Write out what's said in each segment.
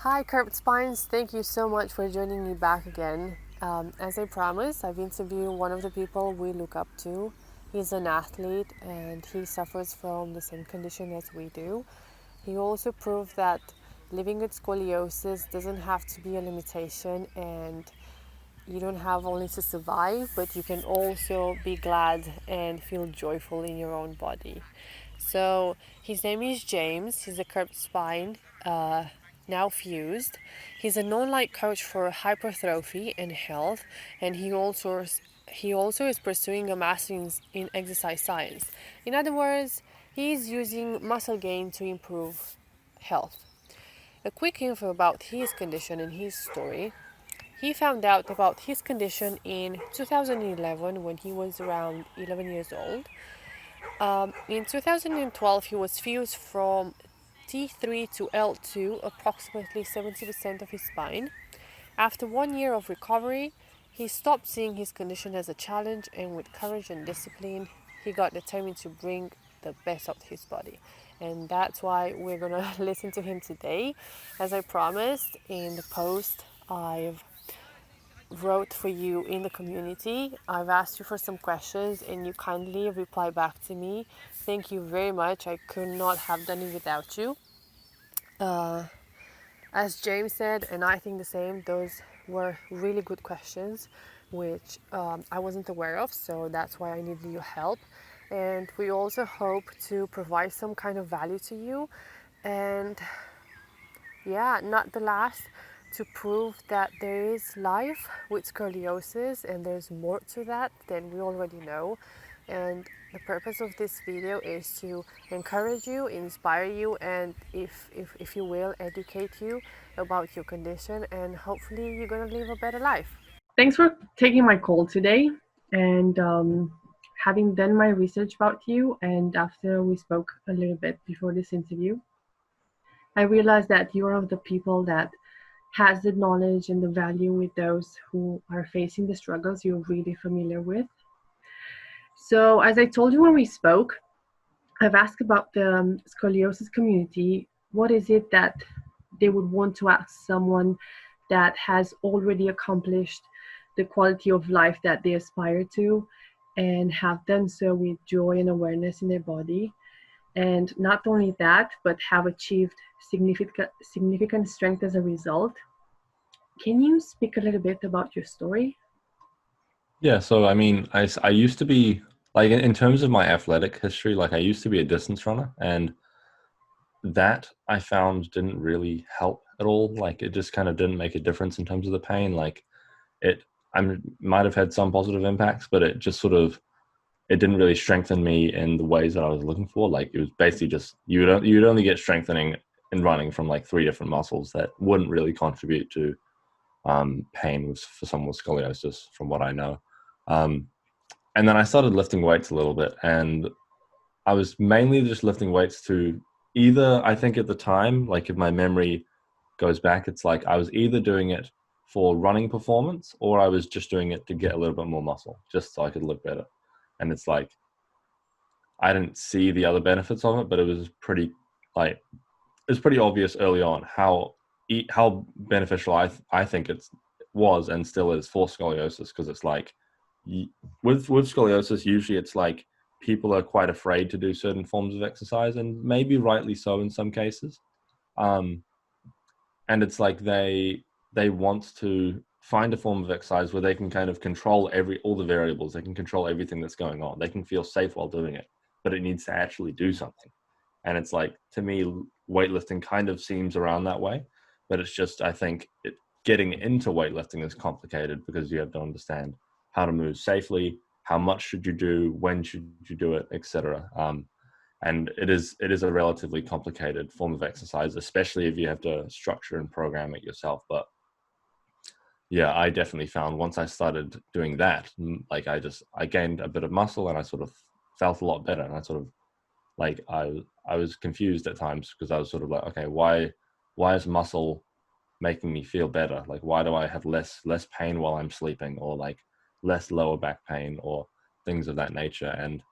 Hi, Curved Spines. Thank you so much for joining me back again. As I promised, I've interviewed one of the people we look up to. He's an athlete and he suffers from the same condition as we do. He also proved that living with scoliosis doesn't have to be a limitation, and you don't have only to survive, but you can also be glad and feel joyful in your own body. So his name is James. He's a curved spine, now fused. He's a non-light coach for hypertrophy and health, and he also is pursuing a master's in exercise science. In other words, he is using muscle gain to improve health. A quick info about his condition and his story. He found out about his condition in 2011 when he was around 11 years old. In 2012, he was fused from T3 to L2, approximately 70% of his spine. After 1 year of recovery, he stopped seeing his condition as a challenge, and with courage and discipline, he got determined to bring the best out of his body. And that's why we're gonna listen to him today. As I promised in the post I've wrote for you in the community. I've asked you for some questions and you kindly reply back to me. Thank you very much. I could not have done it without you. Uh, as James said, and I think the same, those were really good questions which I wasn't aware of, so that's why I needed your help. And we also hope to provide some kind of value to you. And yeah, not the last, to prove that there is life with scoliosis and there's more to that than we already know. And the purpose of this video is to encourage you, inspire you, and if you will, educate you about your condition, and hopefully you're gonna live a better life. Thanks for taking my call today. And having done my research about you, and after we spoke a little bit before this interview, I realized that you're one of the people that has the knowledge and the value with those who are facing the struggles you're really familiar with. So, as I told you when we spoke, I've asked about the scoliosis community. What is it that they would want to ask someone that has already accomplished the quality of life that they aspire to and have done so with joy and awareness in their body? And not only that, but have achieved significant strength as a result. Can you speak a little bit about your story? Yeah, so I mean, I used to be like in terms of my athletic history, like I used to be a distance runner, and that I found didn't really help at all. Like it just kind of didn't make a difference in terms of the pain. Like it, might have had some positive impacts, but it just sort of it didn't really strengthen me in the ways that I was looking for. Like it was basically just you'd only get strengthening in running from like three different muscles that wouldn't really contribute to pain for someone with scoliosis, from what I know. Um, and then I started lifting weights a little bit, and I was mainly just lifting weights to either, I think at the time, like if my memory goes back, it's like I was either doing it for running performance or I was just doing it to get a little bit more muscle, just so I could look better. And it's like I didn't see the other benefits of it, but it was like it's pretty obvious early on how beneficial I think it was and still is for scoliosis, because it's like with scoliosis usually it's like people are quite afraid to do certain forms of exercise, and maybe rightly so in some cases. Um, and it's like they want to find a form of exercise where they can kind of control all the variables. They can control everything that's going on. They can feel safe while doing it, but it needs to actually do something. And it's like, to me, weightlifting kind of seems around that way, but it's just, I think getting into weightlifting is complicated because you have to understand how to move safely, how much should you do, when should you do it, etc. And it is a relatively complicated form of exercise, especially if you have to structure and program it yourself. But yeah, I definitely found once I started doing that, like I gained a bit of muscle and I sort of felt a lot better. And I sort of like I was confused at times because I was sort of like, okay, why is muscle making me feel better? Like why do I have less pain while I'm sleeping, or like less lower back pain or things of that nature? And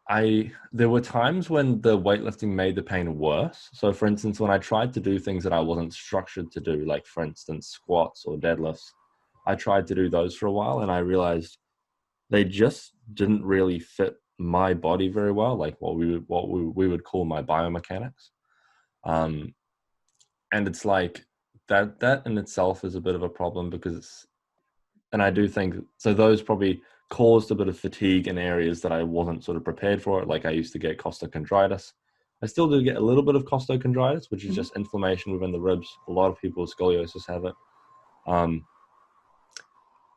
there were times when the weightlifting made the pain worse. So for instance, when I tried to do things that I wasn't structured to do, like for instance, squats or deadlifts, I tried to do those for a while and I realized they just didn't really fit my body very well, like what we would call my biomechanics. Um, and it's like that in itself is a bit of a problem because and I do think so. Those probably caused a bit of fatigue in areas that I wasn't sort of prepared for. It. Like I used to get costochondritis. I still do get a little bit of costochondritis, which is just inflammation within the ribs. A lot of people with scoliosis have it.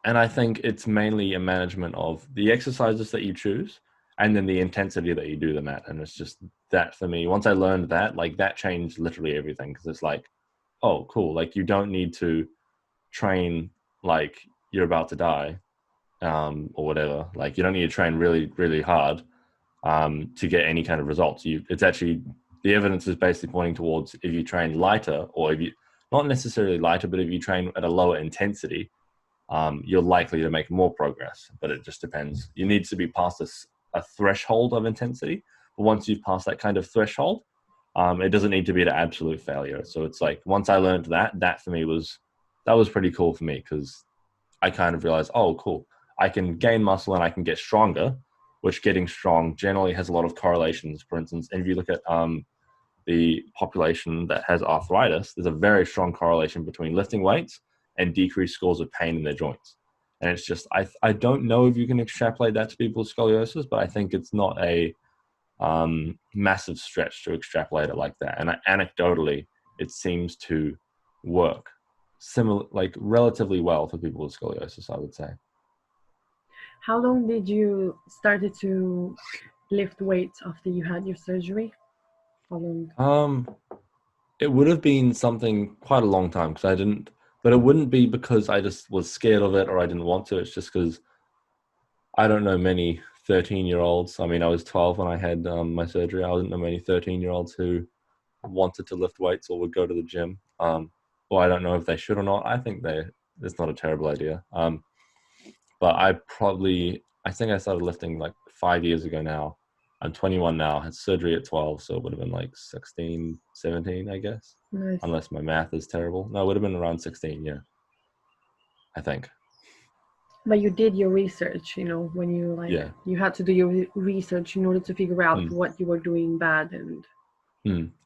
And I think it's mainly a management of the exercises that you choose and then the intensity that you do them at. And it's just that for me. Once I learned that, like that changed literally everything because it's like, oh, cool. Like you don't need to train like you're about to die or whatever. Like you don't need to train really, really hard to get any kind of results. It's actually the evidence is basically pointing towards if you train lighter, or if you not necessarily lighter, but if you train at a lower intensity, you're likely to make more progress. But it just depends. You need to be past a threshold of intensity. But once you've passed that kind of threshold, it doesn't need to be an absolute failure. So it's like once I learned that for me was pretty cool for me because I kind of realized, oh, cool. I can gain muscle and I can get stronger, which getting strong generally has a lot of correlations. For instance, if you look at the population that has arthritis, there's a very strong correlation between lifting weights and decreased scores of pain in their joints. And it's just, I don't know if you can extrapolate that to people with scoliosis, but I think it's not a massive stretch to extrapolate it like that. And anecdotally, it seems to work similar, like relatively well for people with scoliosis, I would say. How long did you started to lift weights after you had your surgery? How long? It would have been something quite a long time because I didn't, but it wouldn't be because I just was scared of it or I didn't want to. It's just because I don't know many 13-year-olds. I mean, I was 12 when I had my surgery. I didn't know many 13-year-olds who wanted to lift weights or would go to the gym. Well, I don't know if they should or not. I think it's not a terrible idea. But I think I started lifting like 5 years ago now. I'm 21 now, had surgery at 12, so it would have been like 16, 17, I guess. Nice. Unless my math is terrible. No, it would have been around 16, yeah. I think. But you did your research, when you had to do your research in order to figure out what you were doing bad and.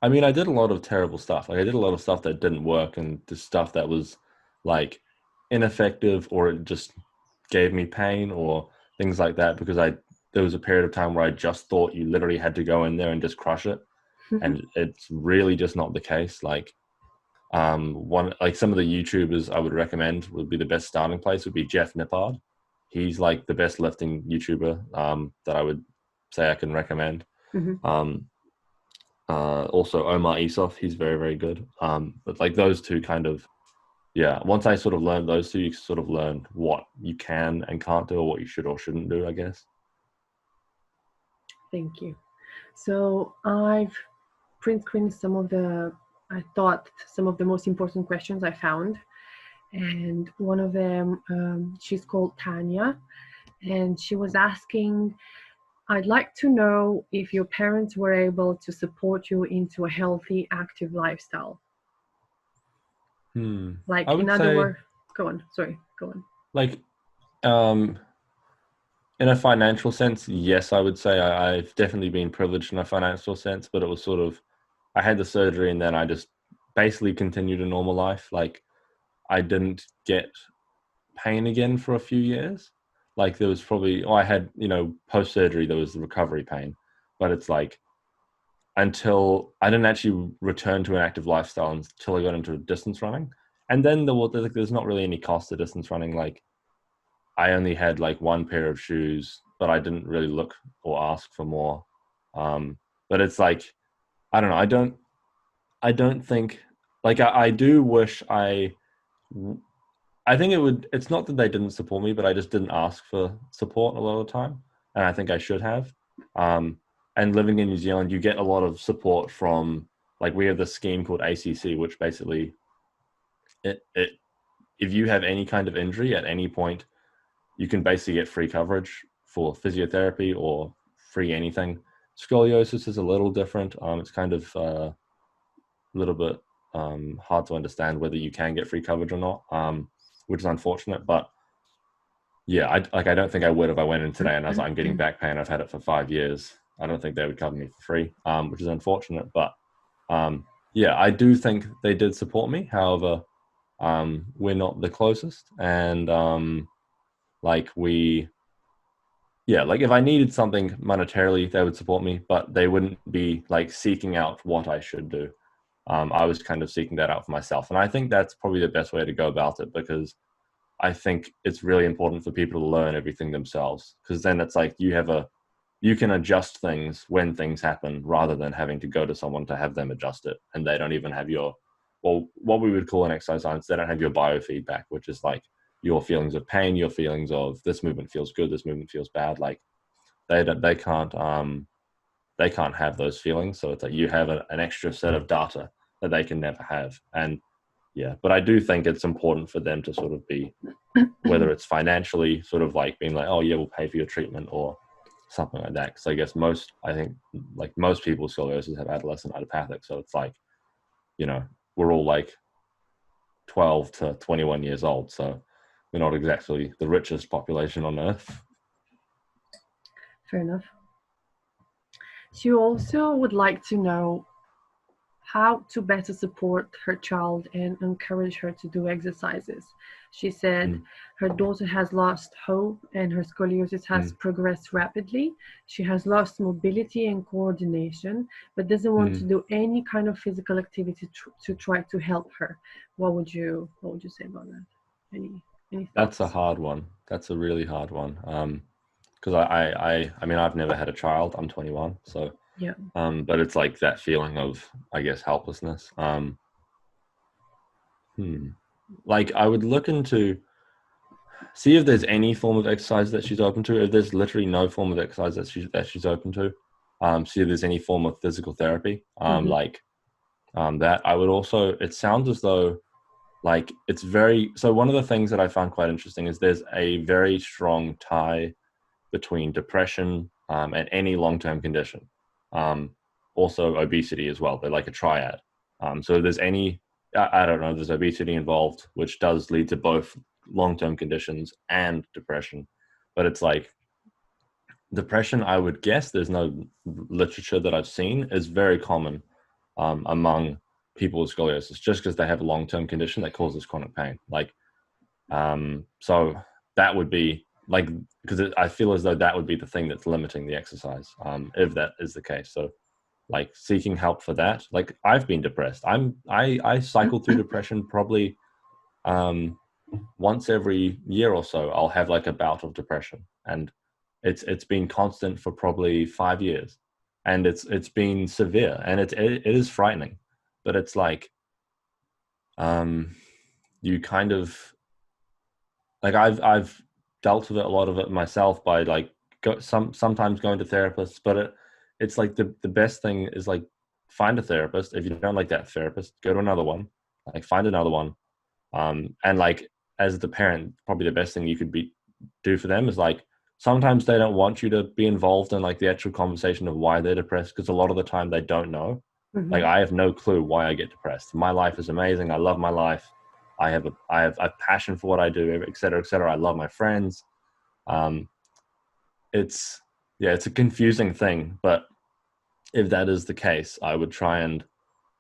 I mean, I did a lot of terrible stuff. Like I did a lot of stuff that didn't work and the stuff that was like ineffective or it just gave me pain or things like that because there was a period of time where I just thought you literally had to go in there and just crush it. And it's really just not the case. Like some of the YouTubers I would recommend would be the best starting place would be Jeff Nippard. He's like the best lifting YouTuber that I would say I can recommend. Also Omar Isuf, he's very, very good. But like those two kind of, yeah, once I sort of learned those two, you sort of learn what you can and can't do or what you should or shouldn't do, I guess. Thank you. So I've print screened some of the most important questions I found. And one of them, she's called Tanya, and she was asking, I'd like to know if your parents were able to support you into a healthy, active lifestyle. Like, I would in other say, words, go on. Like, in a financial sense, yes, I would say I've definitely been privileged in a financial sense, but it was sort of, I had the surgery and then I just basically continued a normal life. Like, I didn't get pain again for a few years. Like there was probably, I had, post surgery, there was the recovery pain, but it's like until I didn't actually return to an active lifestyle until I got into distance running. And then there's not really any cost to distance running. Like I only had like one pair of shoes, but I didn't really look or ask for more. But it's like, I don't know. I don't think like I do wish I think it's not that they didn't support me, but I just didn't ask for support a lot of the time. And I think I should have. And living in New Zealand, you get a lot of support from, like, we have this scheme called ACC, which basically, if you have any kind of injury at any point, you can basically get free coverage for physiotherapy or free anything. Scoliosis is a little different. It's kind of a little bit hard to understand whether you can get free coverage or not, which is unfortunate. But yeah, I don't think I would if I went in today and I was like, I'm getting back pain. I've had it for 5 years. I don't think they would cover me for free, which is unfortunate. But yeah, I do think they did support me. However, we're not the closest, and like like if I needed something monetarily, they would support me, but they wouldn't be like seeking out what I should do. I was kind of seeking that out for myself, and I think that's probably the best way to go about it, because I think it's really important for people to learn everything themselves, because then it's like you can adjust things when things happen rather than having to go to someone to have them adjust it, and they don't even have what we would call in exercise science, they don't have your biofeedback, which is like your feelings of pain, your feelings of this movement feels good, this movement feels bad. Like they can't have those feelings. So it's like you have an extra set of data that they can never have. And yeah, but I do think it's important for them to sort of be, whether it's financially sort of like being like, oh yeah, we'll pay for your treatment or something like that. Because I guess I think like most people with scoliosis have adolescent idiopathic. So it's like, we're all like 12 to 21 years old. So we're not exactly the richest population on earth. Fair enough. She also would like to know how to better support her child and encourage her to do exercises. She said her daughter has lost hope and her scoliosis has progressed rapidly. She has lost mobility and coordination, but doesn't want to do any kind of physical activity to try to help her. What would you say about that? Any thoughts? That's a hard one. That's a really hard one. Because I mean, I've never had a child. I'm 21, so yeah. But it's like that feeling of, I guess, helplessness. Like I would look into, see if there's any form of exercise that she's open to. If there's literally no form of exercise that she's open to, see if there's any form of physical therapy, that. I would also. It sounds as though like it's very. So one of the things that I found quite interesting is there's a very strong tie between depression and any long-term condition. Also obesity as well. They're like a triad. So if there's any, I don't know, there's obesity involved, which does lead to both long-term conditions and depression. But it's like depression, I would guess, there's no literature that I've seen, is very common among people with scoliosis, just because they have a long-term condition that causes chronic pain. Like, so that would be like, because I feel as though that would be the thing that's limiting the exercise, if that is the case. So like seeking help for that. Like I've been depressed. I cycle through depression probably once every year or so. I'll have like a bout of depression, and it's been constant for probably 5 years, and it's been severe, and it is frightening. But it's like you kind of like I've dealt with it, a lot of it myself, by like sometimes going to therapists, but it's like the best thing is like find a therapist. If you don't like that therapist, go to another one, like find another one. And like as the parent, probably the best thing you could do for them is like, sometimes they don't want you to be involved in like the actual conversation of why they're depressed, because a lot of the time they don't know. Like I have no clue why I get depressed. My life is amazing. I love my life. I have a passion for what I do, et cetera, et cetera. I love my friends. It's a confusing thing, but if that is the case, I would try and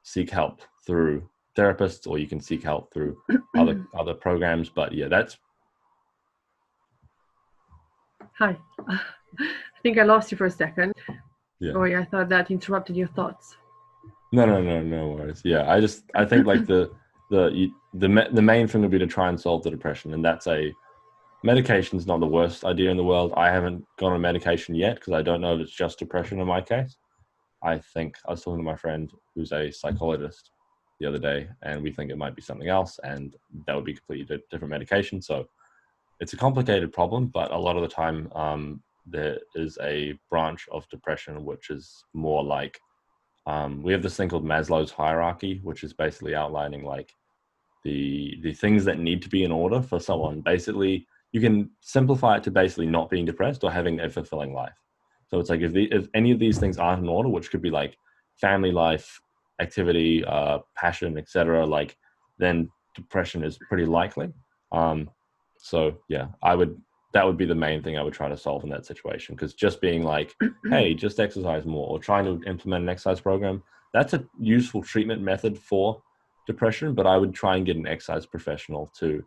seek help through therapists, or you can seek help through other programs. But yeah, that's. Hi. I think I lost you for a second. Yeah. Sorry, I thought that interrupted your thoughts. No worries. Yeah, I think like the main thing would be to try and solve the depression, and that's medication's not the worst idea in the world. I haven't gone on medication yet because I don't know if it's just depression in my case. I think I was talking to my friend who's a psychologist the other day, and we think it might be something else, and that would be completely different medication. So it's a complicated problem, but a lot of the time there is a branch of depression which is more like, we have this thing called Maslow's hierarchy, which is basically outlining like the things that need to be in order for someone. Basically, you can simplify it to basically not being depressed or having a fulfilling life. So it's like if any of these things aren't in order, which could be like family life, activity, passion, etc., like then depression is pretty likely. So yeah, that would be the main thing I would try to solve in that situation, because just being like, hey, just exercise more, or trying to implement an exercise program, that's a useful treatment method for depression, but I would try and get an exercise professional to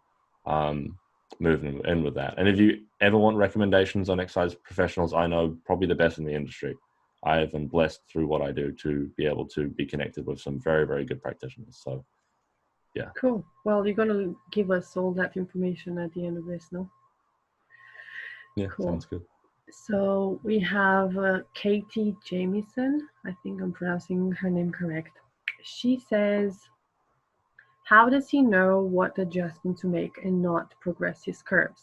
move in with that. And if you ever want recommendations on exercise professionals, I know probably the best in the industry. I have been blessed through what I do to be able to be connected with some very, very good practitioners. So yeah. Cool. Well, you're gonna give us all that information at the end of this, no? Yeah, Cool. sounds good. So we have Katie Jamieson. I think I'm pronouncing her name correct. She says, how does he know what adjustment to make and not progress his curves?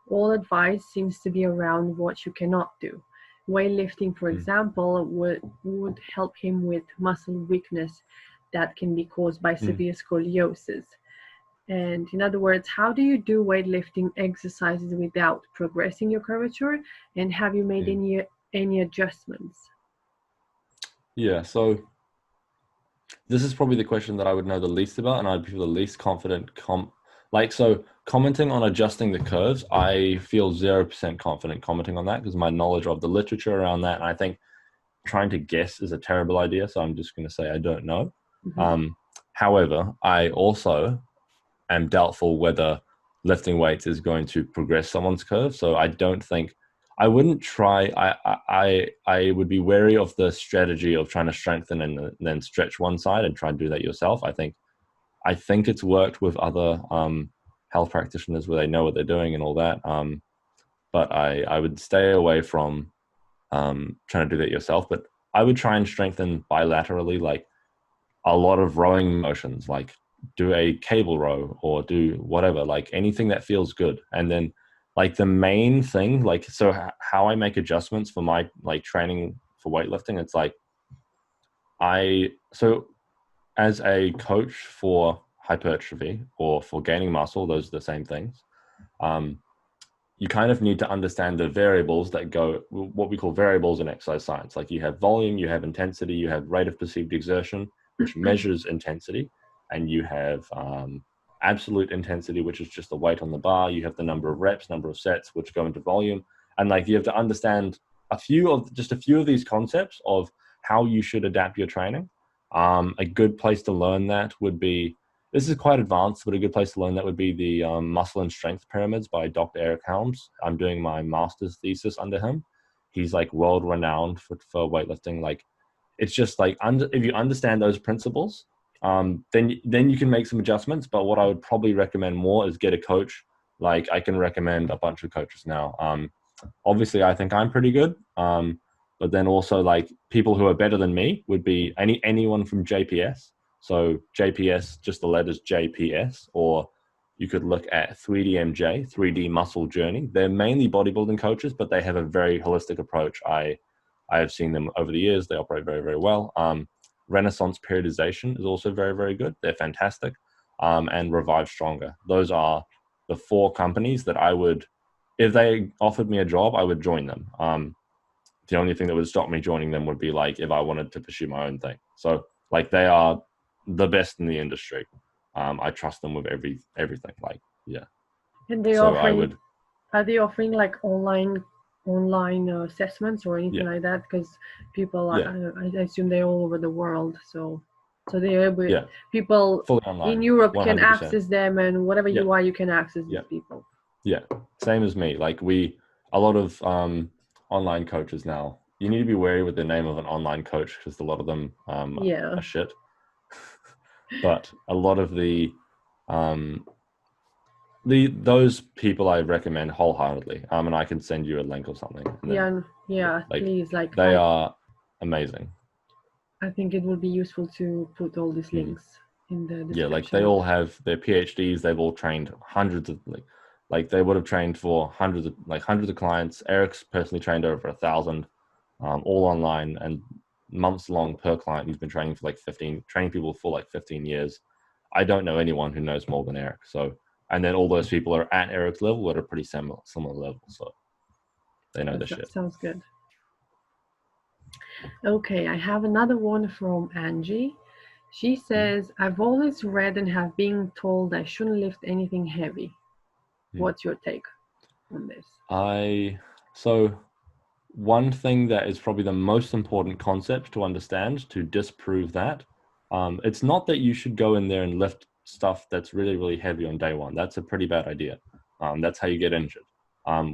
All advice seems to be around what you cannot do. Weightlifting, for example, would help him with muscle weakness that can be caused by severe scoliosis. And in other words, how do you do weightlifting exercises without progressing your curvature? And have you made any adjustments? Yeah, so this is probably the question that I would know the least about, and I'd feel the least confident. So commenting on adjusting the curves, I feel 0% confident commenting on that, because my knowledge of the literature around that, and I think trying to guess is a terrible idea. So I'm just going to say I don't know. However, I also am doubtful whether lifting weights is going to progress someone's curve. So I don't think I wouldn't try. I would be wary of the strategy of trying to strengthen and then stretch one side and try and do that yourself. I think it's worked with other health practitioners where they know what they're doing and all that. But I would stay away from trying to do that yourself. But I would try and strengthen bilaterally, like a lot of rowing motions, like do a cable row or do whatever, like anything that feels good. And then like the main thing, like, so how I make adjustments for my like training for weightlifting, it's like so as a coach for hypertrophy or for gaining muscle, those are the same things. You kind of need to understand the variables that go, what we call variables in exercise science. Like you have volume, you have intensity, you have rate of perceived exertion, which measures intensity, and you have absolute intensity, which is just the weight on the bar. You have the number of reps, number of sets, which go into volume. And like you have to understand a few of these concepts of how you should adapt your training. A good place to learn that would be, this is quite advanced, but a good place to learn that would be the Muscle and Strength Pyramids by Dr. Eric Helms. I'm doing my master's thesis under him. He's like world renowned for weightlifting. Like, it's just like if you understand those principles, then you can make some adjustments. But what I would probably recommend more is get a coach. Like I can recommend a bunch of coaches now. Obviously, I think I'm pretty good. But then also like people who are better than me would be anyone from JPS. So JPS, just the letters JPS, or you could look at 3DMJ, 3D Muscle Journey. They're mainly bodybuilding coaches, but they have a very holistic approach. I have seen them over the years. They operate very, very well. Renaissance Periodization is also very, very good. They're fantastic. And Revive Stronger. Those are the 4 companies that I would, if they offered me a job, I would join them. The only thing that would stop me joining them would be like if I wanted to pursue my own thing. So like they are the best in the industry. I trust them with everything. Like, yeah. And they so are they offering like online assessments or anything like that? Because people, I assume they're all over the world. So they're able, people fully online, in Europe 100%. can access them, and whatever you are, you can access these people. Yeah, same as me. Like a lot of online coaches now, you need to be wary with the name of an online coach because a lot of them are shit. But a lot of those people I recommend wholeheartedly. And I can send you a link or something. Please, like they are amazing. I think it would be useful to put all these links in the description. Yeah, like they all have their PhDs. They've all trained hundreds of like they would have trained for hundreds of clients. Eric's personally trained over 1,000, all online and months long per client. He's been training for training people for like 15 years. I don't know anyone who knows more than Eric. So, and then all those people are at Eric's level at a pretty similar level. So they know their shit. Sounds good. Okay, I have another one from Angie. She says, I've always read and have been told I shouldn't lift anything heavy. Mm. What's your take on this? So one thing that is probably the most important concept to understand to disprove that, it's not that you should go in there and lift stuff that's really, really heavy on day one. That's a pretty bad idea. That's how you get injured.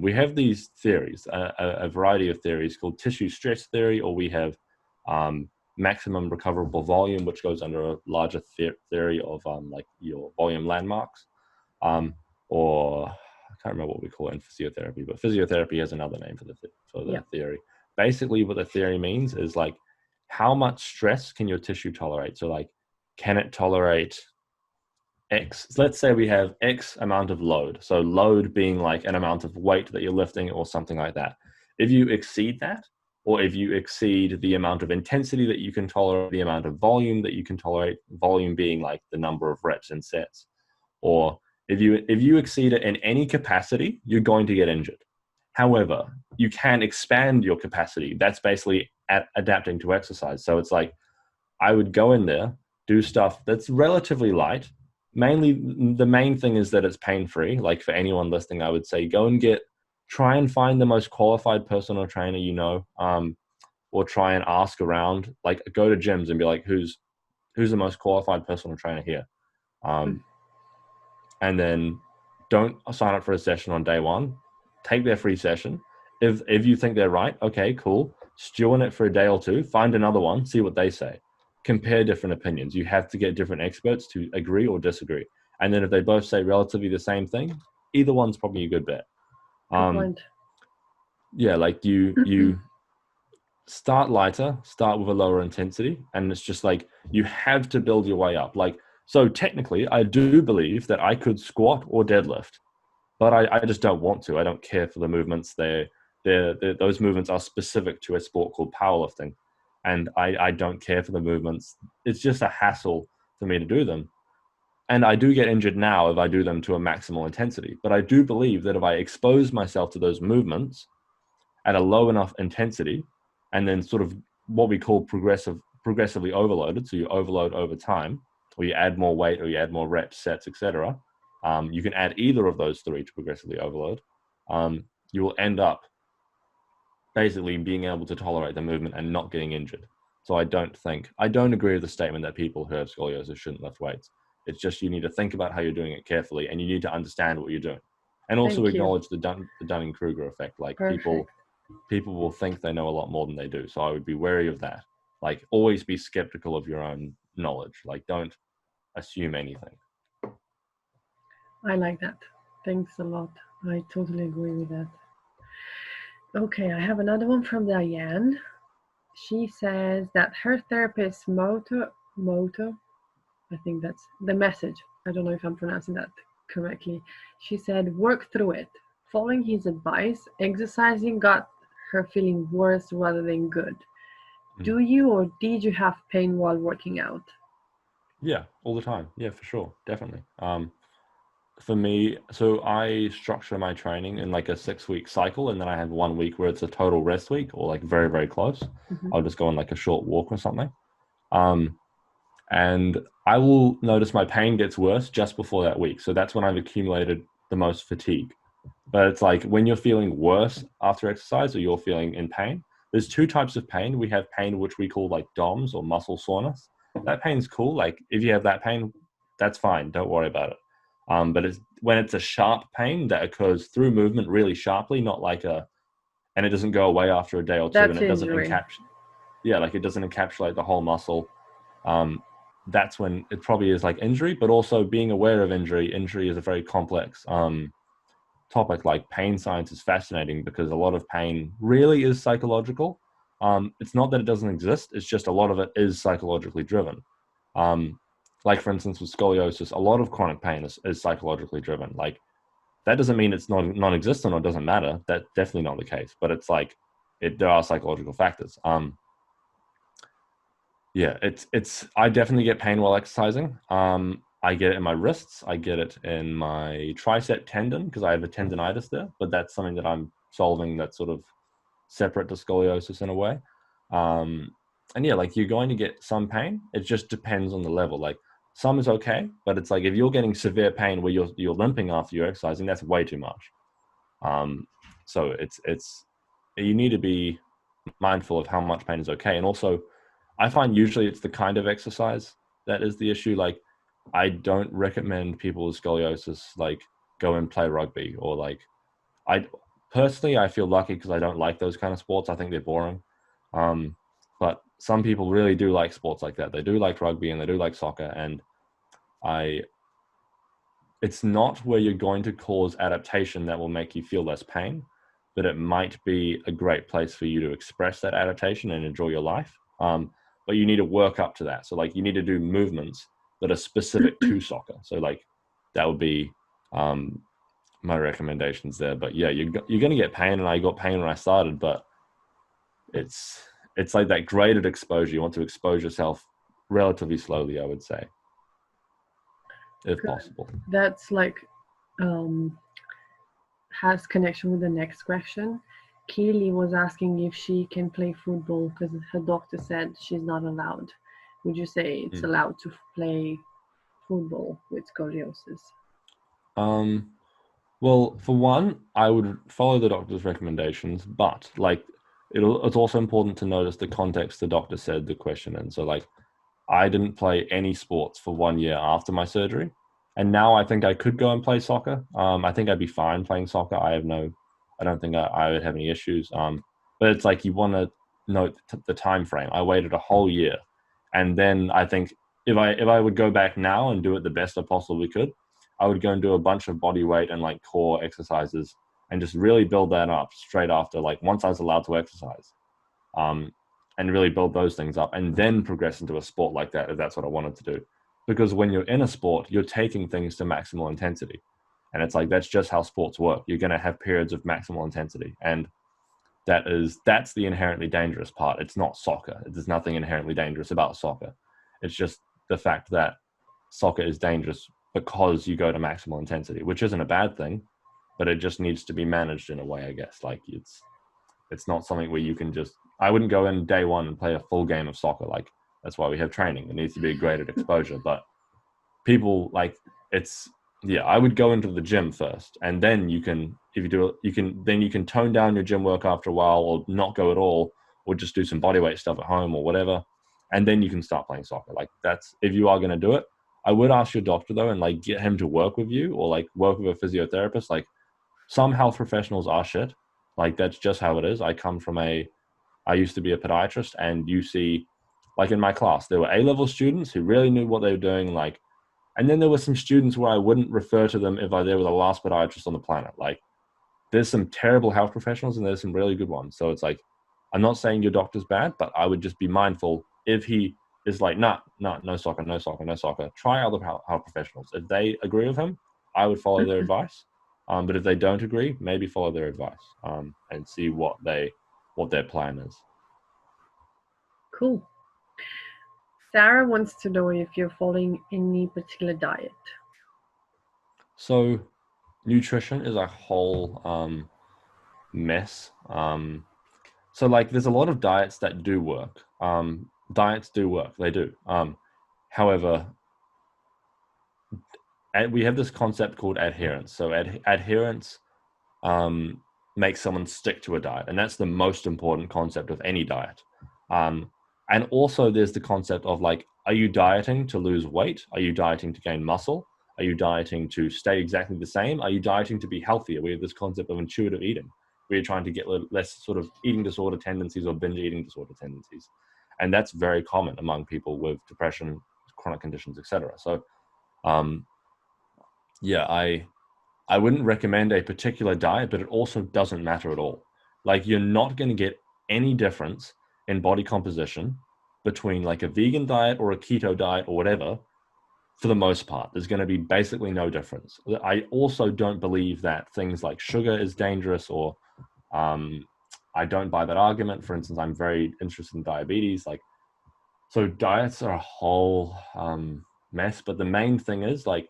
We have these theories, a variety of theories called tissue stress theory, or we have maximum recoverable volume, which goes under a larger theory of like your volume landmarks, or I can't remember what we call it in physiotherapy, but physiotherapy has another name for the theory. Basically, what the theory means is like how much stress can your tissue tolerate? So like, can it tolerate X? So let's say we have X amount of load. So load being like an amount of weight that you're lifting or something like that. If you exceed that, or if you exceed the amount of intensity that you can tolerate, the amount of volume that you can tolerate, volume being like the number of reps and sets, or if you exceed it in any capacity, you're going to get injured. However, you can expand your capacity. That's basically adapting to exercise. So it's like I would go in there, do stuff that's relatively light. Mainly, the main thing is that it's pain free. Like for anyone listening, I would say go and try and find the most qualified personal trainer you know, or try and ask around. Like go to gyms and be like, who's the most qualified personal trainer here? Um, and then don't sign up for a session on day one. Take their free session. If you think they're right, okay, cool. Stew on it for a day or two. Find another one. See what they say. Compare different opinions. You have to get different experts to agree or disagree. And then if they both say relatively the same thing, either one's probably a good bet. Good point. Yeah, like you start lighter, start with a lower intensity, and it's just like you have to build your way up. Like, so technically, I do believe that I could squat or deadlift, but I just don't want to. I don't care for the movements. Those movements are specific to a sport called powerlifting, and I don't care for the movements. It's just a hassle for me to do them. And I do get injured now if I do them to a maximal intensity. But I do believe that if I expose myself to those movements at a low enough intensity, and then sort of what we call progressively overloaded, so you overload over time, or you add more weight, or you add more reps, sets, etc. You can add either of those three to progressively overload. You will end up basically being able to tolerate the movement and not getting injured. So I don't agree with the statement that people who have scoliosis shouldn't lift weights. It's just you need to think about how you're doing it carefully, and you need to understand what you're doing, and also Thank you. acknowledge the Dunning-Kruger effect. Like Perfect. people will think they know a lot more than they do. So I would be wary of that. Like always be skeptical of your own knowledge. Like don't assume anything. I like that. Thanks a lot. I totally agree with that. Okay, I have another one from Diane. She says that her therapist's motto, I think that's the message. I don't know if I'm pronouncing that correctly. She said, work through it. Following his advice, exercising got her feeling worse rather than good. Do you or did you have pain while working out? Yeah, all the time. Yeah, for sure. Definitely. For me, so I structure my training in like a 6-week cycle, and then I have 1 week where it's a total rest week or like very, very close. Mhm. I'll just go on like a short walk or something. Um, and I will notice my pain gets worse just before that week. So that's when I've accumulated the most fatigue. But it's like when you're feeling worse after exercise or you're feeling in pain, there's two types of pain. We have pain which we call like DOMS or muscle soreness. That pain's cool. Like if you have that pain, that's fine. Don't worry about it. But it's when it's a sharp pain that occurs through movement really sharply, not like and it doesn't go away after a day or two, and That's it doesn't injury. like it doesn't encapsulate the whole muscle. That's when it probably is like injury, but also being aware of injury. Injury is a very complex topic. Like pain science is fascinating because a lot of pain really is psychological. It's not that it doesn't exist, it's just a lot of it is psychologically driven. Like for instance with scoliosis, a lot of chronic pain is psychologically driven. Like that doesn't mean it's not non-existent or doesn't matter. That's definitely not the case, but it's like there are psychological factors. Yeah, it's I definitely get pain while exercising. I get it in my wrists. I get it in my tricep tendon because I have a tendonitis there, but that's something that I'm solving that's sort of separate to scoliosis in a way. And yeah, like you're going to get some pain. It just depends on the level. Like some is okay, but it's like if you're getting severe pain where you're limping after you're exercising, that's way too much. So it's you need to be mindful of how much pain is okay. And also, I find usually it's the kind of exercise that is the issue. Like, I don't recommend people with scoliosis like go and play rugby or like I personally I feel lucky because I don't like those kind of sports. I think they're boring. Um, but some people really do like sports like that. They do like rugby and they do like soccer. And I, it's not where you're going to cause adaptation that will make you feel less pain, but it might be a great place for you to express that adaptation and enjoy your life. But you need to work up to that. So like you need to do movements that are specific to soccer. So like that would be my recommendations there. But yeah, you're going to get pain, and I got pain when I started, but it's like that graded exposure. You want to expose yourself relatively slowly, I would say, if possible. That's like has connection with the next question. Keely was asking if she can play football because her doctor said she's not allowed. Would you say it's allowed to play football with scoliosis? Well, for one, I would follow the doctor's recommendations, but like it's also important to notice the context the doctor said the question in. So like I didn't play any sports for 1 year after my surgery. And now I think I could go and play soccer. I think I'd be fine playing soccer. I don't think I would have any issues. But it's like you want to note the time frame. I waited a whole year. And then I think if I would go back now and do it the best I possibly could, I would go and do a bunch of body weight and like core exercises and just really build that up straight after, like once I was allowed to exercise. And really build those things up and then progress into a sport like that if that's what I wanted to do. Because when you're in a sport, you're taking things to maximal intensity. And it's like that's just how sports work. You're going to have periods of maximal intensity. And that's the inherently dangerous part. It's not soccer. There's nothing inherently dangerous about soccer. It's just the fact that soccer is dangerous because you go to maximal intensity, which isn't a bad thing, but it just needs to be managed in a way, I guess. Like it's not something where you can just, I wouldn't go in day one and play a full game of soccer. Like that's why we have training. It needs to be a graded exposure. But people like I would go into the gym first, and then you can, if you do it, you can tone down your gym work after a while, or not go at all, or just do some bodyweight stuff at home or whatever, and then you can start playing soccer. Like that's if you are going to do it. I would ask your doctor though, and like get him to work with you, or like work with a physiotherapist. Like some health professionals are shit. Like that's just how it is. I used to be a podiatrist, and you see, like in my class, there were A-level students who really knew what they were doing, like, and then there were some students where I wouldn't refer to them if they were the last podiatrist on the planet. Like, there's some terrible health professionals and there's some really good ones. So it's like, I'm not saying your doctor's bad, but I would just be mindful if he is like, nah, no soccer, no soccer, no soccer. Try other health professionals. If they agree with him, I would follow their advice. But if they don't agree, maybe follow their advice and see what their plan is. Cool. Sarah wants to know if you're following any particular diet. So nutrition is a whole mess. So like there's a lot of diets that do work. Diets do work, they do. However, we have this concept called adherence. So adherence makes someone stick to a diet, and that's the most important concept of any diet. And also there's the concept of like, are you dieting to lose weight? Are you dieting to gain muscle? Are you dieting to stay exactly the same? Are you dieting to be healthier? We have this concept of intuitive eating, where you're trying to get less sort of eating disorder tendencies or binge eating disorder tendencies. And that's very common among people with depression, chronic conditions, etc. So yeah, I wouldn't recommend a particular diet, but it also doesn't matter at all. Like you're not going to get any difference in body composition between like a vegan diet or a keto diet or whatever. For the most part, there's going to be basically no difference. I also don't believe that things like sugar is dangerous, or I don't buy that argument. For instance, I'm very interested in diabetes. Like, so diets are a whole mess, but the main thing is like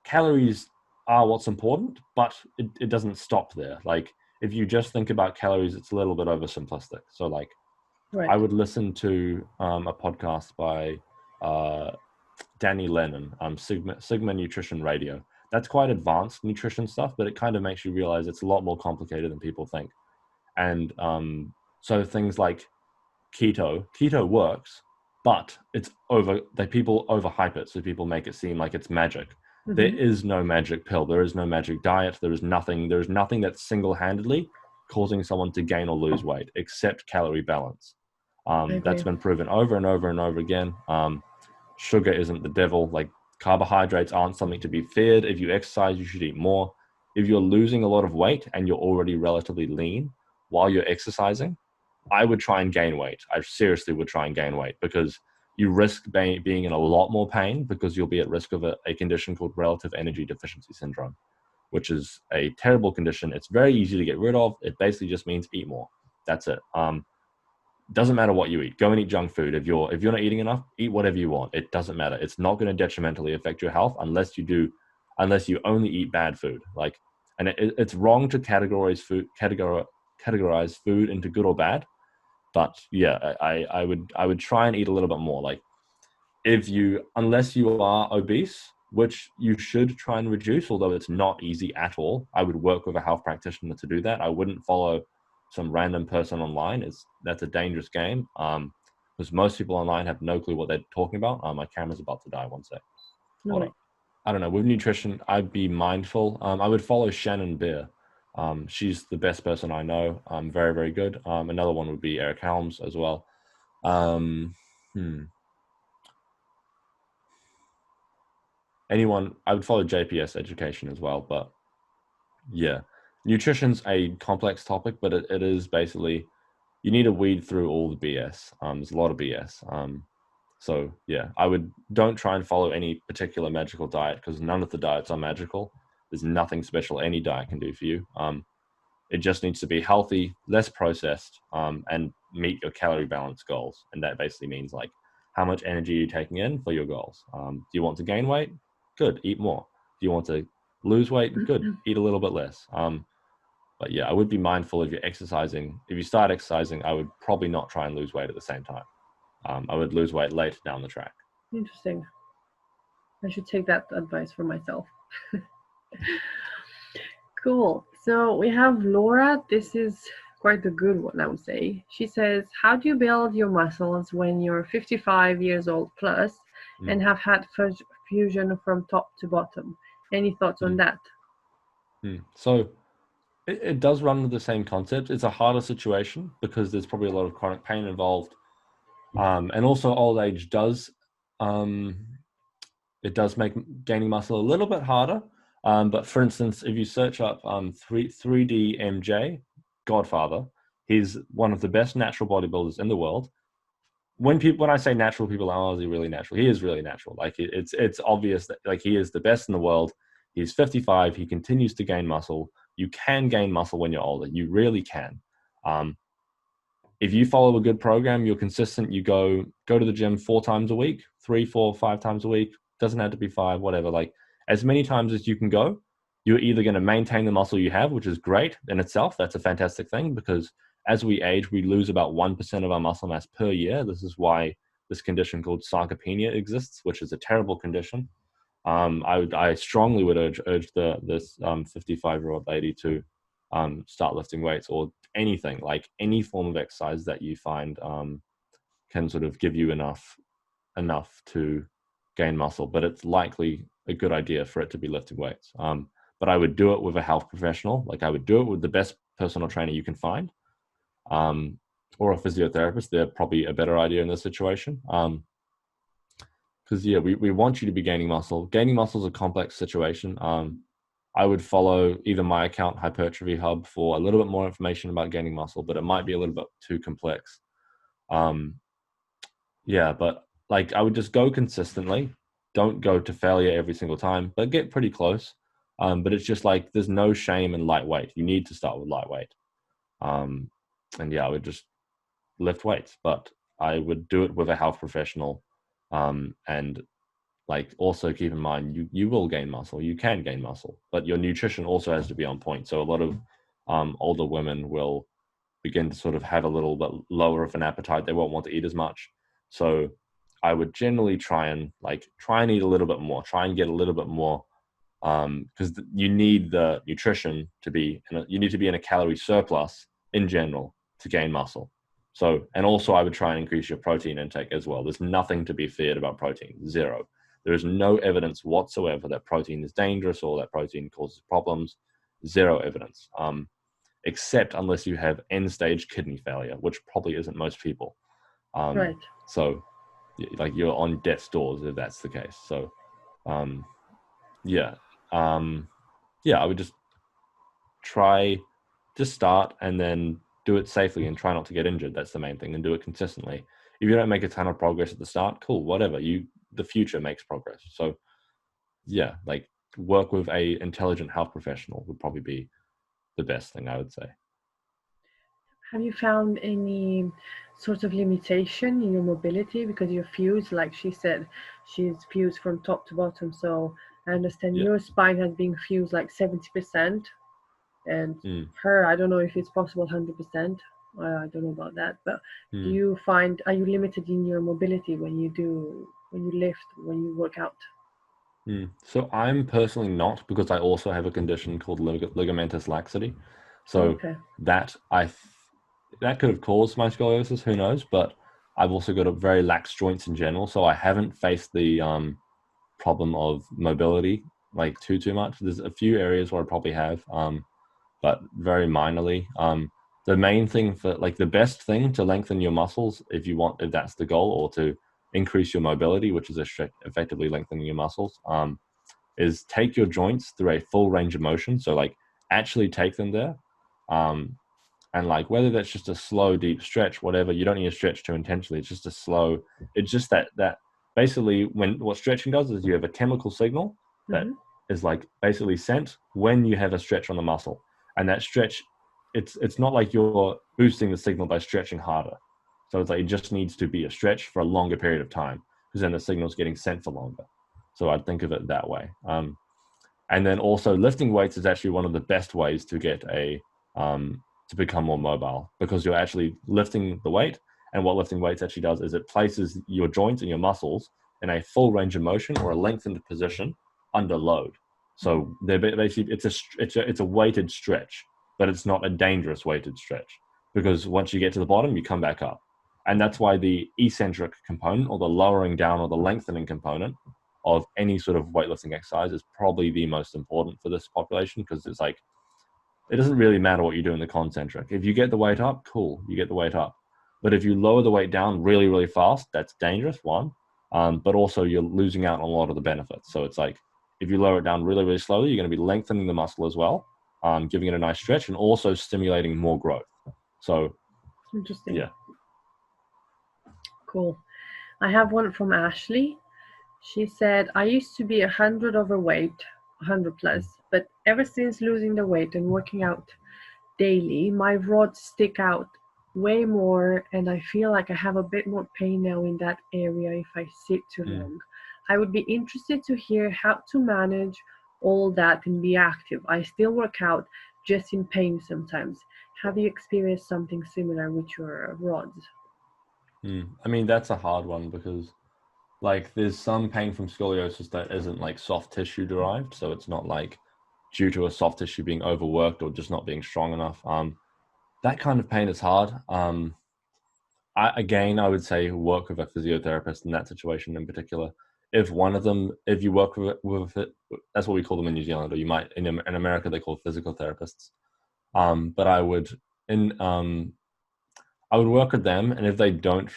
calories are what's important, but it doesn't stop there. Like if you just think about calories, it's a little bit oversimplistic. So like Right. I would listen to a podcast by Danny Lennon, Sigma Nutrition Radio. That's quite advanced nutrition stuff, but it kind of makes you realize it's a lot more complicated than people think. And so things like keto works, but people overhype it, so people make it seem like it's magic. There Mm-hmm. is no magic pill. There is no magic diet. There is nothing that's single-handedly causing someone to gain or lose weight except calorie balance. I That's agree. been proven over and over and over again. Sugar isn't the devil. Like, carbohydrates aren't something to be feared. If you exercise, you should eat more. If you're losing a lot of weight and you're already relatively lean while you're exercising, I would try and gain weight. I seriously would try and gain weight, because you risk being in a lot more pain, because you'll be at risk of a condition called relative energy deficiency syndrome, which is a terrible condition. It's very easy to get rid of. It basically just means eat more. That's it. Doesn't matter what you eat. Go and eat junk food. If you're not eating enough, eat whatever you want. It doesn't matter. It's not going to detrimentally affect your health unless you only eat bad food. Like, and it's wrong to categorize food into good or bad. But yeah, I would try and eat a little bit more. Like, unless you are obese, which you should try and reduce, although it's not easy at all. I would work with a health practitioner to do that. I wouldn't follow some random person online. That's a dangerous game. Because most people online have no clue what they're talking about. My camera's about to die. One sec. No Hold way. up. I don't know. With nutrition, I'd be mindful. I would follow Shannon Beer. She's the best person I know. Very, very good. Another one would be Eric Helms as well. Um, hmm. I would follow JPS education as well. But yeah, nutrition's a complex topic, but it is basically, you need to weed through all the BS. There's a lot of BS. So yeah, don't try and follow any particular magical diet, because none of the diets are magical. There's nothing special any diet can do for you. It just needs to be healthy, less processed, and meet your calorie balance goals. And that basically means, like, how much energy are you taking in for your goals? Do you want to gain weight? Good, eat more. Do you want to lose weight? Good, eat a little bit less. But yeah, I would be mindful if you're exercising. If you start exercising, I would probably not try and lose weight at the same time. I would lose weight later down the track. Interesting. I should take that advice for myself. Cool. So we have Laura. This is quite a good one, I would say. She says, how do you build your muscles when you're 55 years old plus and have had fusion from top to bottom? Any thoughts on that? So it does run with the same concept. It's a harder situation because there's probably a lot of chronic pain involved. And also old age does make gaining muscle a little bit harder. But for instance, if you search up 3D MJ, Godfather, he's one of the best natural bodybuilders in the world. When I say natural, people are, oh, is he really natural? He is really natural. Like, it's obvious that, like, he is the best in the world. He's 55. He continues to gain muscle. You can gain muscle when you're older. You really can. If you follow a good program, you're consistent. You go to the gym 4 times a week, 3, 4, 5 times a week. Doesn't have to be 5, whatever. Like, as many times as you can go, you're either going to maintain the muscle you have, which is great in itself. That's a fantastic thing, because as we age, we lose about 1% of our muscle mass per year. This is why this condition called sarcopenia exists, which is a terrible condition. I strongly would urge this 55-year-old lady to start lifting weights, or anything, like any form of exercise that you find can sort of give you enough to gain muscle. But it's likely a good idea for it to be lifting weights. But I would do it with a health professional. Like, I would do it with the best personal trainer you can find, or a physiotherapist. They're probably a better idea in this situation. Because yeah, we want you to be gaining muscle. Gaining muscle is a complex situation. I would follow either my account, Hypertrophy Hub, for a little bit more information about gaining muscle, but it might be a little bit too complex. Yeah, but like, I would just go consistently. Don't go to failure every single time, but get pretty close. But it's just like, there's no shame in lightweight. You need to start with lightweight. And yeah, I would just lift weights, but I would do it with a health professional. And like, also keep in mind, you will gain muscle. You can gain muscle, but your nutrition also has to be on point. So a lot of older women will begin to sort of have a little bit lower of an appetite. They won't want to eat as much. So I would generally try and eat a little bit more, try and get a little bit more, because you need the nutrition to be, you need to be in a calorie surplus in general to gain muscle. So, and also I would try and increase your protein intake as well. There's nothing to be feared about protein, zero. There is no evidence whatsoever that protein is dangerous or that protein causes problems, zero evidence, except unless you have end-stage kidney failure, which probably isn't most people. Right. So, like you're on death's doors if that's the case. So, yeah, I would just start and then do it safely and try not to get injured. That's the main thing, and do it consistently. If you don't make a ton of progress at the start, cool, whatever. The future makes progress. So, yeah, like work with a intelligent health professional would probably be the best thing I would say. Have you found any sort of limitation in your mobility because you're fused? Like she said, she's fused from top to bottom. So I understand Yeah. your spine has been fused like 70%, and her, I don't know if it's possible 100%. I don't know about that. But do you find, are you limited in your mobility when you lift, when you work out? So I'm personally not, because I also have a condition called ligamentous laxity. So Okay. that could have caused my scoliosis, who knows? But I've also got a very lax joints in general, so I haven't faced the problem of mobility like too much. There's a few areas where I probably have, but very minorly. The main thing the best thing to lengthen your muscles, if that's the goal, or to increase your mobility, which is effectively lengthening your muscles, is take your joints through a full range of motion. So like actually take them there. And like whether that's just a slow, deep stretch, whatever, you don't need to stretch too intentionally. It's just it's just that basically what stretching does is you have a chemical signal that is like basically sent when you have a stretch on the muscle. And that stretch, it's not like you're boosting the signal by stretching harder. So it's like it just needs to be a stretch for a longer period of time, because then the signal's getting sent for longer. So I'd think of it that way. And then also lifting weights is actually one of the best ways to get to become more mobile, because you're actually lifting the weight. And what lifting weights actually does is it places your joints and your muscles in a full range of motion or a lengthened position under load. So they're basically it's a weighted stretch, but it's not a dangerous weighted stretch, because once you get to the bottom, you come back up. And that's why the eccentric component, or the lowering down or the lengthening component of any sort of weightlifting exercise, is probably the most important for this population, because it's like, it doesn't really matter what you do in the concentric. If you get the weight up, cool, you get the weight up. But if you lower the weight down really, really fast, that's dangerous, one. But also you're losing out on a lot of the benefits. So it's like, if you lower it down really, really slowly, you're going to be lengthening the muscle as well, giving it a nice stretch, and also stimulating more growth. So, interesting. Yeah. Cool. I have one from Ashley. She said, I used to be 100 overweight, 100 plus, but ever since losing the weight and working out daily, my rods stick out way more, and I feel like I have a bit more pain now in that area if I sit too long. I would be interested to hear how to manage all that and be active. I still work out, just in pain sometimes. Have you experienced something similar with your rods? I mean, that's a hard one, because like there's some pain from scoliosis that isn't like soft tissue derived. So it's not like due to a soft tissue being overworked or just not being strong enough. That kind of pain is hard. I would say work with a physiotherapist in that situation in particular. If you work with it, that's what we call them in New Zealand, or you might in America they call physical therapists. But I would work with them, and if they don't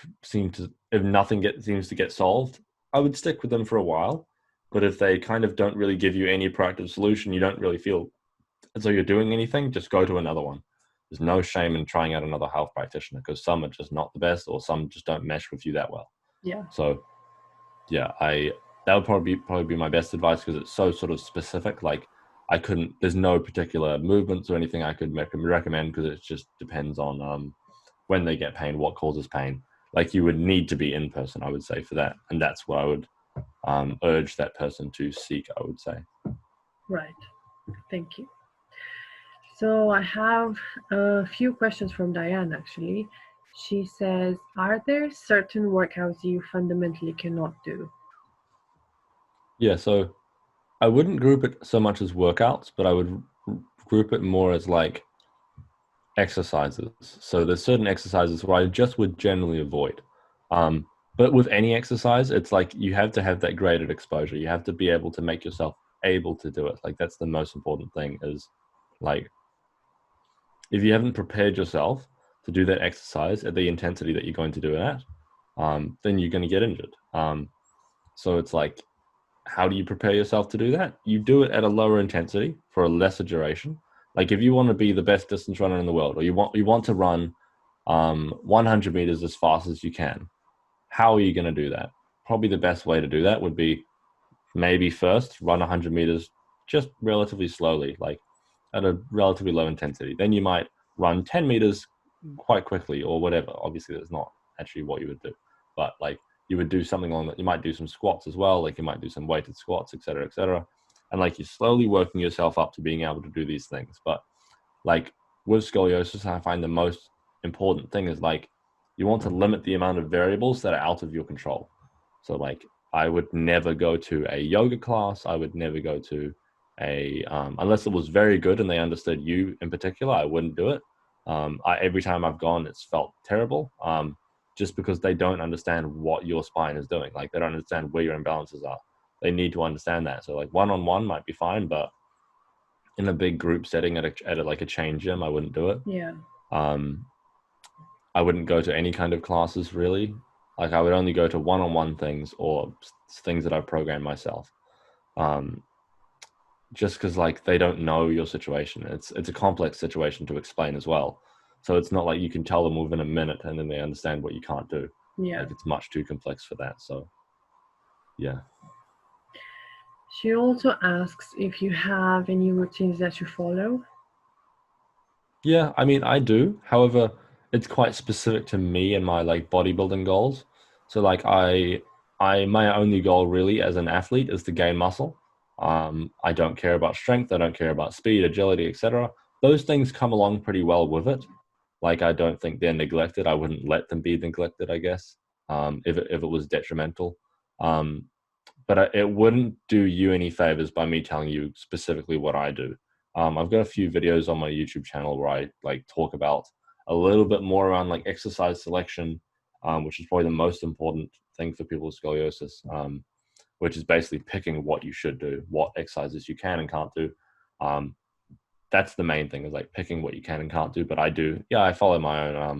if nothing seems to get solved, I would stick with them for a while. But if they kind of don't really give you any proactive solution, you don't really feel as though you're doing anything, just go to another one. There's no shame in trying out another health practitioner, because some are just not the best, or some just don't mesh with you that well. Yeah. So yeah, that would probably be my best advice, because it's so sort of specific. Like there's no particular movements or anything I could recommend, because it just depends on when they get pain, what causes pain. Like you would need to be in person, I would say, for that. And that's what I would urge that person to seek, I would say. Right. Thank you. So I have a few questions from Diane actually. She says, are there certain workouts you fundamentally cannot do? Yeah, so I wouldn't group it so much as workouts, but I would group it more as like exercises. So there's certain exercises where I just would generally avoid. But with any exercise, it's like you have to have that graded exposure. You have to be able to make yourself able to do it. Like that's the most important thing is like if you haven't prepared yourself to do that exercise at the intensity that you're going to do it at, then you're going to get injured. So it's like, how do you prepare yourself to do that? You do it at a lower intensity for a lesser duration. Like if you want to be the best distance runner in the world, or you want to run 100 meters as fast as you can, how are you going to do that? Probably the best way to do that would be maybe first run 100 meters just relatively slowly, like at a relatively low intensity. Then you might run 10 meters quite quickly or whatever. Obviously, that's not actually what you would do, but like you would do something along that. You might do some squats as well, like you might do some weighted squats, etc., etc. And like you're slowly working yourself up to being able to do these things. But like with scoliosis, I find the most important thing is like you want to limit the amount of variables that are out of your control. So like I would never go to a yoga class. I would never go to a unless it was very good and they understood you in particular. I wouldn't do it. Every time I've gone, it's felt terrible. Just because they don't understand what your spine is doing. Like they don't understand where your imbalances are. They need to understand that. So like one-on-one might be fine, but in a big group setting at like a chain gym, I wouldn't do it. Yeah. I wouldn't go to any kind of classes really. Like I would only go to one-on-one things or things that I program myself. Just because like they don't know your situation. It's a complex situation to explain as well. So it's not like you can tell them within a minute and then they understand what you can't do. Yeah. Like it's much too complex for that. So yeah. She also asks if you have any routines that you follow. Yeah, I mean, I do. However, it's quite specific to me and my like bodybuilding goals. So like my only goal really as an athlete is to gain muscle. I don't care about strength. I don't care about speed, agility, etc. Those things come along pretty well with it. Like I don't think they're neglected. I wouldn't let them be neglected, I guess. If it was detrimental. Um, but it wouldn't do you any favors by me telling you specifically what I do. I've got a few videos on my YouTube channel where I like talk about a little bit more around like exercise selection, which is probably the most important thing for people with scoliosis, which is basically picking what you should do, what exercises you can and can't do. Um, that's the main thing is like picking what you can and can't do. But I follow my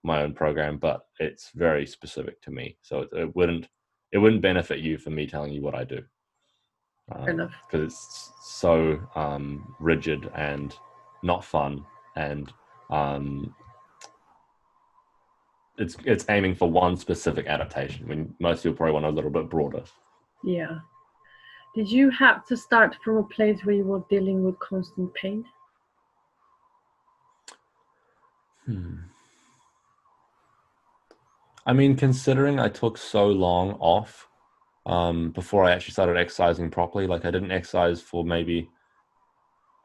own program, but it's very specific to me, so it wouldn't benefit you for me telling you what I do Enough. because it's so rigid and not fun, and it's aiming for one specific adaptation when most people probably want a little bit broader. Yeah. Did you have to start from a place where you were dealing with constant pain? I mean, considering I took so long off before I actually started exercising properly, like I didn't exercise for maybe,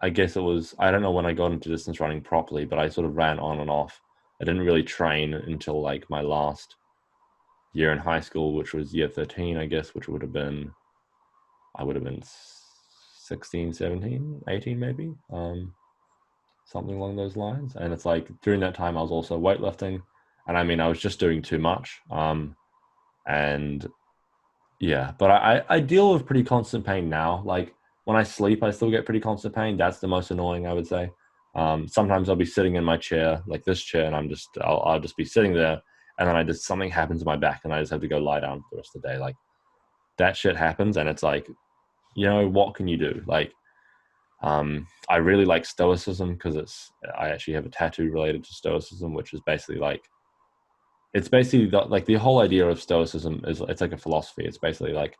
I guess it was, I don't know when I got into distance running properly, but I sort of ran on and off. I didn't really train until like my last year in high school, which was year 13, I guess, which I would have been 16, 17, 18 maybe, something along those lines. And it's like during that time, I was also weightlifting. And I mean, I was just doing too much. And yeah, but I deal with pretty constant pain now. Like when I sleep, I still get pretty constant pain. That's the most annoying, I would say. Sometimes I'll be sitting in my chair, like this chair, and I'll just be sitting there, and then something happens to my back, and I just have to go lie down for the rest of the day. Like that shit happens, and it's like, what can you do? Like, I really like stoicism because I actually have a tattoo related to stoicism, which is basically like, it's basically like the whole idea of stoicism is it's like a philosophy. It's basically like,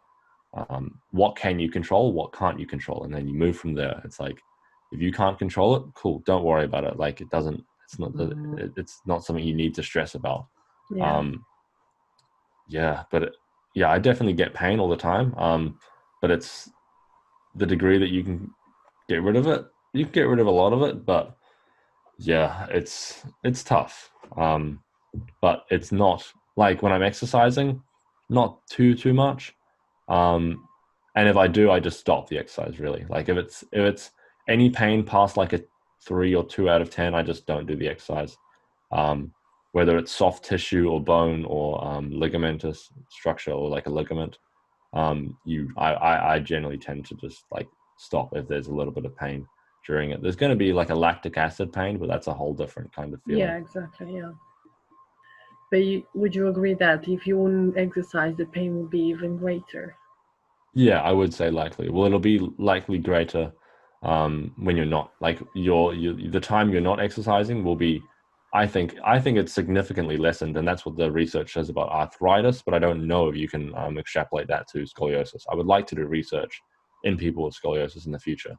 what can you control, what can't you control, and then you move from there. It's like if you can't control it, cool, don't worry about it. Like it's not something you need to stress about. Yeah. Yeah, I definitely get pain all the time, but it's the degree that you can get rid of it you can get rid of a lot of it, but yeah, it's tough. But it's not like when I'm exercising, not too much. Um, and if I do, I just stop the exercise really. Like if it's any pain past like a 3 or 2 out of 10, I just don't do the exercise. Um, whether it's soft tissue or bone or ligamentous structure or like a ligament, I generally tend to just like stop if there's a little bit of pain during it. There's going to be like a lactic acid pain, but that's a whole different kind of Yeah, feeling. exactly. Yeah. But would you agree that if you wouldn't exercise, the pain would be even greater? Yeah, I would say likely. Well, it'll be likely greater when you're not like the time you're not exercising will be. I think it's significantly lessened, and that's what the research says about arthritis. But I don't know if you can extrapolate that to scoliosis. I would like to do research in people with scoliosis in the future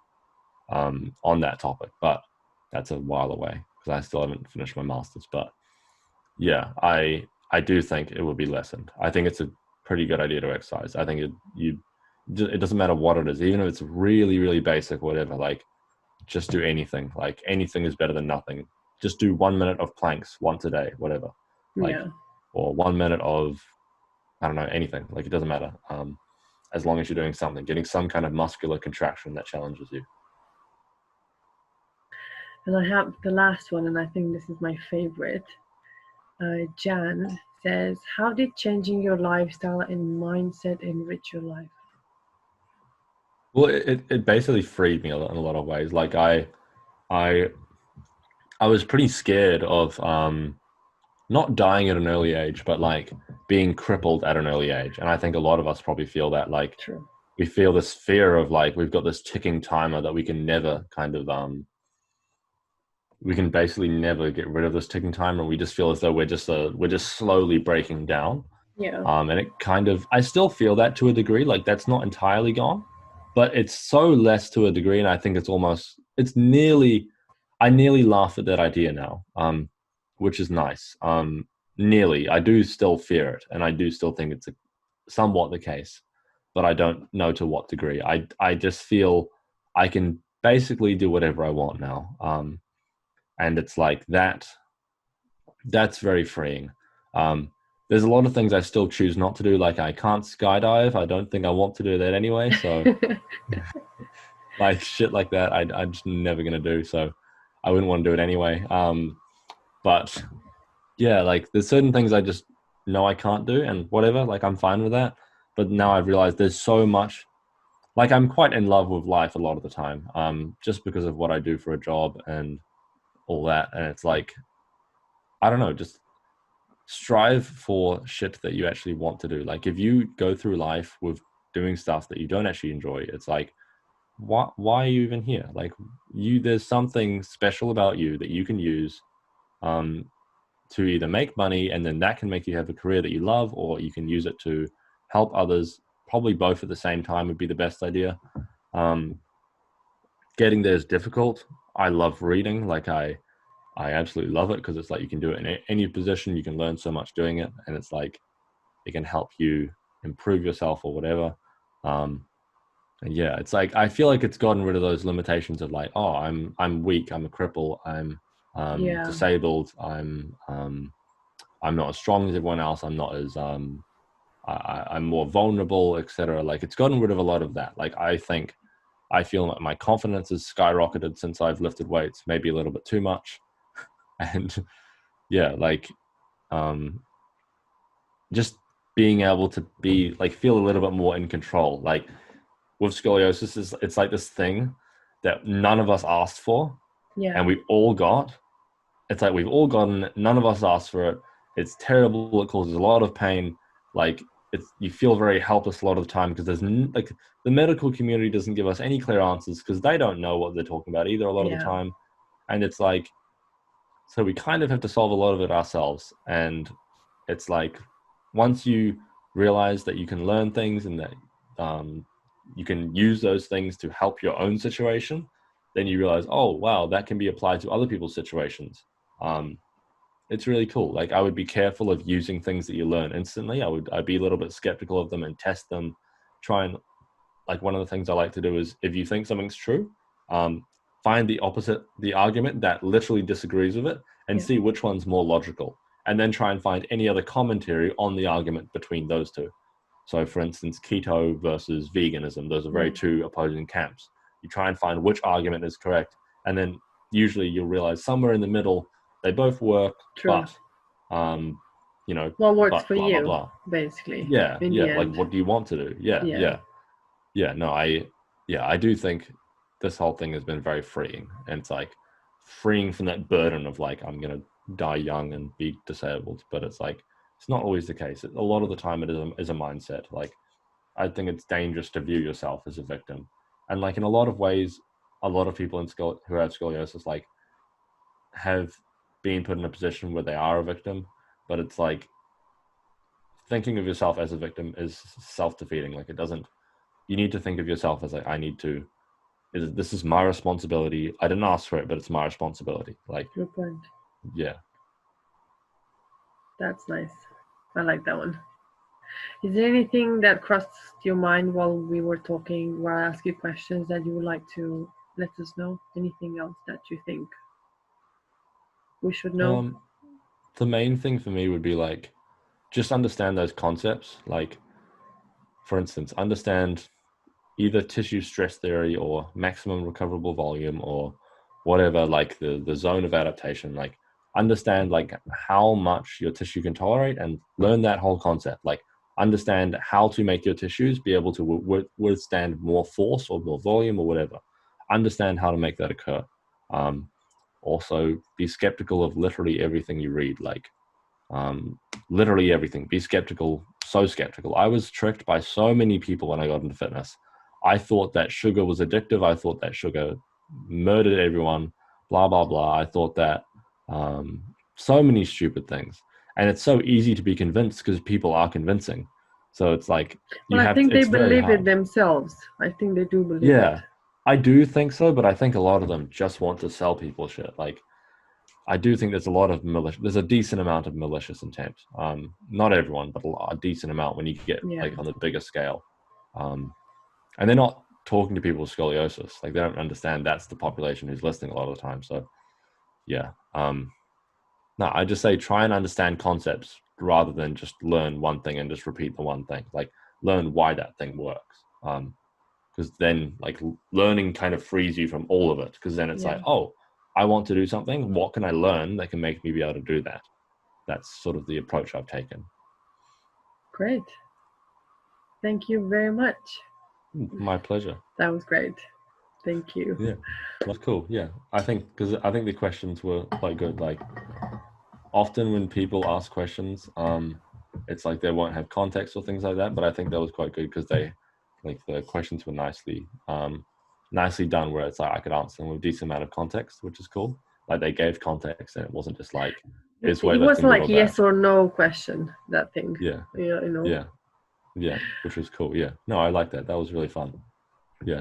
on that topic, but that's a while away because I still haven't finished my master's. But yeah, I do think it would be lessened. I think it's a pretty good idea to exercise. I think it doesn't matter what it is, even if it's really really basic, whatever. Like just do anything. Like anything is better than nothing. Just do 1 minute of planks once a day, whatever. Like Yeah. or 1 minute of I don't know anything. Like it doesn't matter. As long as you're doing something, getting some kind of muscular contraction that challenges you. And I have the last one, and I think this is my favorite. Jan says, "How did changing your lifestyle and mindset enrich your life?" Well, it basically freed me in a lot of ways. Like I I was pretty scared of not dying at an early age, but like being crippled at an early age. And I think a lot of us probably feel that like True. we feel this fear of like we've got this ticking timer that we can never kind of we can basically never get rid of this ticking timer. We just feel as though we're just slowly breaking down. Yeah. And it kind of I still feel that to a degree, like that's not entirely gone, but it's so less to a degree, and I think it's nearly I nearly laugh at that idea now, which is nice. Nearly, I do still fear it, and I do still think it's somewhat the case, but I don't know to what degree. I just feel I can basically do whatever I want now, and it's like that. That's very freeing. Um, there's a lot of things I still choose not to do, like I can't skydive. I don't think I want to do that anyway. So like shit like that, I'm just never gonna do. So I wouldn't want to do it anyway. But yeah, like there's certain things I just know I can't do, and whatever. Like I'm fine with that. But now I've realized there's so much. Like I'm quite in love with life a lot of the time, just because of what I do for a job and all that. And it's like I don't know, just strive for shit that you actually want to do. Like if you go through life with doing stuff that you don't actually enjoy, it's like why are you even here? Like there's something special about you that you can use um to either make money, and then that can make you have a career that you love, or you can use it to help others. Probably both at the same time would be the best idea. um Getting there is difficult. I love reading. Like I absolutely love it because it's like you can do it in any position. You can learn so much doing it, and it's like it can help you improve yourself or whatever. And yeah, it's like I feel like it's gotten rid of those limitations of like, oh, I'm weak, I'm a cripple, I'm Yeah. disabled, I'm not as strong as everyone else, I'm not as I'm more vulnerable, etc. Like it's gotten rid of a lot of that. Like I feel like my confidence has skyrocketed since I've lifted weights, maybe a little bit too much, and yeah, like um just being able to be like feel a little bit more in control. Like with scoliosis, it's like this thing that none of us asked for, Yeah. and we all got. It's like we've all gotten it. None of us asked for it. It's terrible. It causes a lot of pain. Like you feel very helpless a lot of the time because like the medical community doesn't give us any clear answers because they don't know what they're talking about either a lot of the Yeah. time, and it's like so we kind of have to solve a lot of it ourselves. And it's like once you realize that you can learn things and that um, you can use those things to help your own situation, then you realize, oh wow, that can be applied to other people's situations. um, it's really cool. Like I would be careful of using things that you learn instantly. I'd be a little bit skeptical of them and test them. Try and like one of the things I like to do is if you think something's true, um, find the argument that literally disagrees with it, and see which one's more logical, and then try and find any other commentary on the argument between those two. So, for instance, keto versus veganism, those are very two opposing camps. You try and find which argument is correct, and then usually you'll realize somewhere in the middle, they both work, but, you know, what works but for blah, you, blah, blah. basically. Yeah, in yeah. the Like, end. what do you want to do? Yeah. No, I do think this whole thing has been very freeing, and it's like freeing from that burden of like, I'm going to die young and be disabled. But it's like, it's not always the case. A lot of the time it is a mindset. Like, I think it's dangerous to view yourself as a victim. And like, in a lot of ways, a lot of people who have scoliosis, like, have been put in a position where they are a victim. But it's like, thinking of yourself as a victim is self-defeating. Like, it doesn't, you need to think of yourself as like, this is my responsibility. I didn't ask for it, but it's my responsibility. Like, good point. Yeah. That's nice. I like that one. Is there anything that crossed your mind while we were talking, while I asked you questions, that you would like to let us know? Anything else that you think we should know? The main thing for me would be like, just understand those concepts. Like, for instance, understand either tissue stress theory or maximum recoverable volume or whatever, like the zone of adaptation. Like, understand like how much your tissue can tolerate, and learn that whole concept. Like, understand how to make your tissues be able to withstand more force or more volume or whatever. Understand how to make that occur. Also, be skeptical of literally everything you read. Like, literally everything. Be skeptical, so skeptical. I was tricked by so many people when I got into fitness. I thought that sugar was addictive. I thought that sugar murdered everyone, blah, blah, blah. I thought that so many stupid things. And it's so easy to be convinced because people are convincing. So it's like, I think they it's very believe it hard. themselves. I think they do believe Yeah, it. I do think so, but I think a lot of them just want to sell people shit. Like, I do think there's a lot of there's a decent amount of malicious intent. Not everyone, but a decent amount when you get like on the bigger scale. And they're not talking to people with scoliosis. Like, they don't understand that's the population who's listening a lot of the time. So yeah. No, I just say try and understand concepts rather than just learn one thing and just repeat the one thing. Like, learn why that thing works. Because then like learning kind of frees you from all of it. Because then it's like, oh, I want to do something. What can I learn that can make me be able to do that? That's sort of the approach I've taken. Great. Thank you very much. My pleasure. That was great. Thank you. Yeah, that's cool. Yeah, I think the questions were quite good. Like, often when people ask questions, it's like they won't have context or things like that. But I think that was quite good because the questions were nicely done, where it's like I could answer them with a decent amount of context, which is cool. Like, they gave context, and it wasn't just like, it wasn't like yes or no question, that thing. Yeah. Yeah, which was cool. Yeah, no, I like that. That was really fun. Yeah.